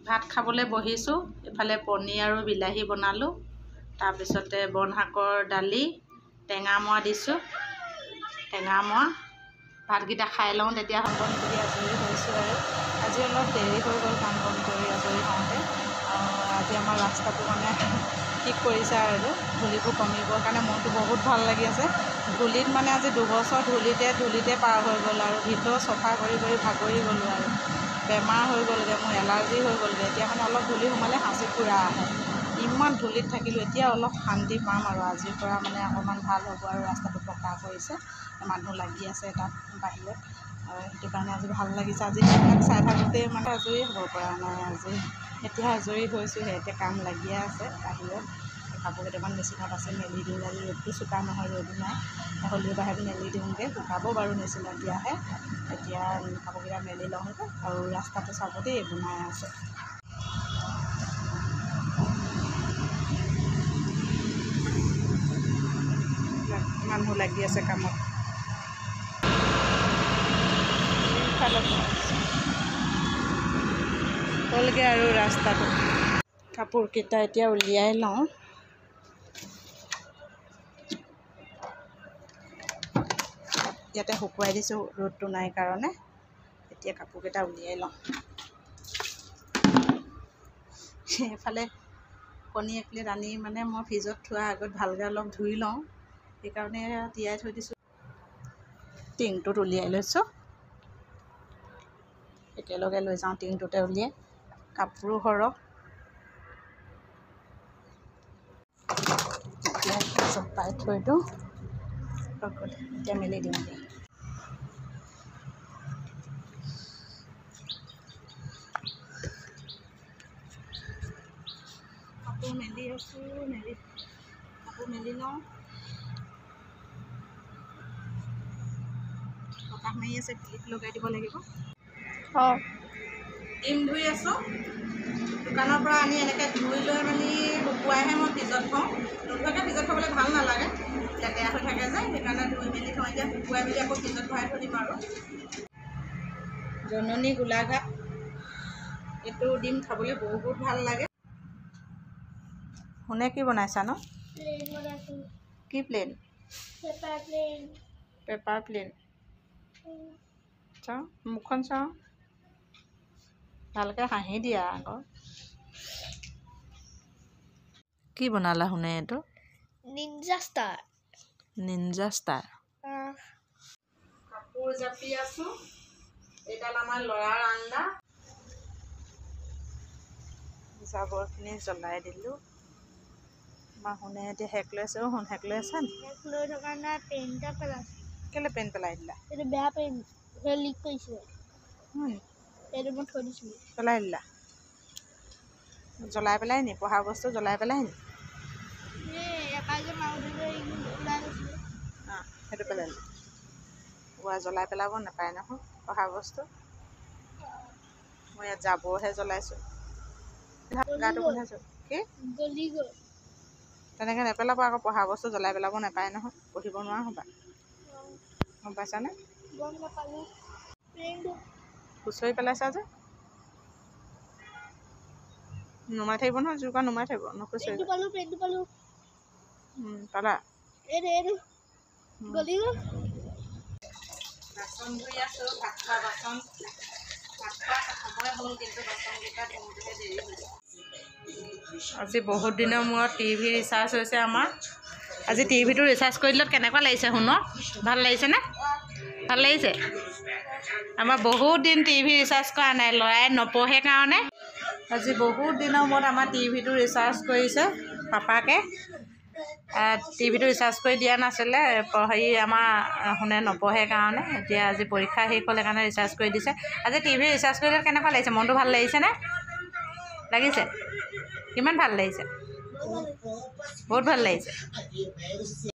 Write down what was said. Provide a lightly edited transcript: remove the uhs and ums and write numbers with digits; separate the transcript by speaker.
Speaker 1: ভাত খাবলৈ বহিছোঁ। ইফালে পনীৰ আৰু বিলাহী বনালোঁ, তাৰপিছতে বন শাকৰ দালি, টেঙা মৰা দিছোঁ, টেঙা মৰা। ভাতকেইটা খাই লওঁ, তেতিয়া কাম বন কৰি আজৰি হৈছোঁ। আৰু আজি অলপ দেৰি হৈ গ'ল কাম বন কৰি আজৰি হওঁতে। আজি আমাৰ ৰাস্তাটো মানে ঠিক কৰিছে আৰু ধূলিবোৰ কমিবৰ কাৰণে মনটো বহুত ভাল লাগি আছে। ধূলিত মানে আজি 2 বছৰ ধূলিতে পাৰ হৈ গ'ল আৰু ভিতৰ চফা কৰি ভাগৰি গ'লোঁ আৰু বেমাৰ হৈ গ'লগৈ, মোৰ এলাৰ্জি হৈ গ'লগৈ। এতিয়া মানে অলপ ধূলি সোমালে হাঁচি ফুৰা আহে। ইমান ধূলিত থাকিলোঁ, এতিয়া অলপ শান্তি পাম আৰু আজিৰ পৰা মানে অকণমান ভাল হ'ব। আৰু ৰাস্তাটো পকা কৰিছে, মানুহ লাগি আছে তাত বাহিৰত, সেইটো কাৰণে আজি ভাল লাগিছে। আজি সেইবিলাক চাই থাকোঁতেই মানে আজৰি হ'ব পৰা নাই। আজি এতিয়া আজৰি হৈছোঁহে, এতিয়া কাম লাগিয়ে আছে বাহিৰত। কাপোৰ কেইটামান মেচিনত আছে, মেলি দিওঁ। আজি ৰ'দটো চোকা নহয়, ৰ'দো নাই, হ'লেও বাহিৰত মেলি দিওঁগৈ। শুকাব বাৰু মেচিনত দিয়াহে। এতিয়া কাপোৰকেইটা মেলি লওঁগৈ। আৰু ৰাস্তাটো চাব দেই, বনাই আছে। মানুহ লাগি আছে কামত। হ'লগৈ আৰু ৰাস্তাটো। কাপোৰকেইটা এতিয়া উলিয়াই লওঁ। ইয়াতে শুকুৱাই দিছোঁ, ৰ'দটো নাই কাৰণে। এতিয়া কাপোৰকেইটা উলিয়াই লওঁ। এইফালে কণী 1 প্লেট আনি মানে মই ফ্ৰিজত থোৱাৰ আগত ভালকৈ অলপ ধুই লওঁ, সেইকাৰণে তিয়াই থৈ দিছোঁ। টিংটোত উলিয়াই লৈছোঁ, একেলগে লৈ যাওঁ টিংটোতে উলিয়াই। কাপোৰো সৰহ, চপাই থৈ দিওঁ। এতিয়া মেলি দিওঁগৈ। কাপোৰ মেলি আছোঁ, কাপোৰ মেলি লওঁ। বতাহ মাৰি আছে, ক্লিপ লগাই দিব লাগিব। ডিম ধুই আছোঁ। দোকানৰ পৰা আনি এনেকৈ ধুই লৈ মেলি শুকুৱাইহে মই ফ্ৰিজত থওঁ। নোধোৱাকৈ ফ্ৰিজত থ'বলৈ ভাল নালাগে, লেতেৰা হৈ থাকে যে, সেইকাৰণে ধুই মেলি থওঁ। এতিয়া শুকুৱাই মেলি আকৌ ফ্ৰিজত ভৰাই থৈ দিম আৰু। জননী গোলাঘাট, এইটো ডিম খাবলৈ বহুত ভাল লাগে। শুনে কি বনাইছা ন? কি প্লেন? Paper plan. চাওঁ, মুখখন চাওঁ, ভালকৈ হাঁহি দিয়া আকৌ। কি বনালা শুনে এইটো?
Speaker 2: Ninja star.
Speaker 1: Ninja star. কাপোৰ জাপি আছোঁ। এইডাল আমাৰ ল'ৰাৰ আন্দা। জাবৰখিনি জ্বলাই দিলোঁ। আমাৰ শুনে এতিয়া হেক লৈ আছে। শুন হেক লৈ আছে নি?
Speaker 2: হেক লৈ থকা নাই, পেন এটা পেলাইছে।
Speaker 1: কেলৈ পেন পেলাই দিলা?
Speaker 2: এইটো বেয়া পেন, লিক কৰিছে। এইটো মই থৈ দিছিলোঁ।
Speaker 1: পেলাই দিলা? জ্বলাই পেলাই নি? পঢ়া বস্তু জ্বলাই পেলাই নি? সেইটো পেলাই দিলা? জ্বলাই পেলাব নাপায় নহয় পঢ়া বস্তু। মই ইয়াত জাবৰহে জ্বলাইছোঁ। গাটো গোন্ধাইছোঁ। কি? তেনেকৈ নেপেলাব আকৌ, পঢ়া বস্তু জ্বলাই পেলাব নাপায় নহয়, পঢ়িব নোৱাৰা হ'বা। গম পাইছানে?
Speaker 2: গম নাপালোঁ।
Speaker 1: খুচৰি পেলাইছা যে, নুমাই থাকিব নহয়, জোৰ পৰা নুমাই থাকিব, নুখুচৰিবা।
Speaker 2: পেনটো পালোঁ।
Speaker 1: পালা?
Speaker 2: এইটো গলি গ'ল।
Speaker 1: বাচন ধুই আছোঁ, ভাত খোৱা বাচন। ভাত খোৱা সময় হ'ল, কিন্তু বাচনকেইটা ধুওঁতেহে দেৰি হৈছে। আজি বহুত দিনৰ মূৰত টিভি ৰিচাৰ্জ হৈছে আমাৰ। আজি টিভিটো ৰিচাৰ্জ কৰি দিলত কেনেকুৱা লাগিছে শুনক? ভাল লাগিছেনে? ভাল লাগিছে? আমাৰ বহুত দিন টিভি ৰিচাৰ্জ কৰা নাই, ল'ৰাই নপঢ়ে কাৰণে। আজি বহুত দিনৰ মূৰত আমাৰ টিভিটো ৰিচাৰ্জ কৰিছে পাপাকে। টিভিটো ৰিচাৰ্জ কৰি দিয়া নাছিলে, আমাৰ শুনে নপঢ়ে কাৰণে। এতিয়া আজি পৰীক্ষা শেষ হ'লে কাৰণে ৰিচাৰ্জ কৰি দিছে। আজি টিভি ৰিচাৰ্জ কৰিলে কেনেকুৱা লাগিছে? মনটো ভাল লাগিছেনে? লাগিছে? কিমান ভাল লাগিছে? বহুত ভাল লাগিছে।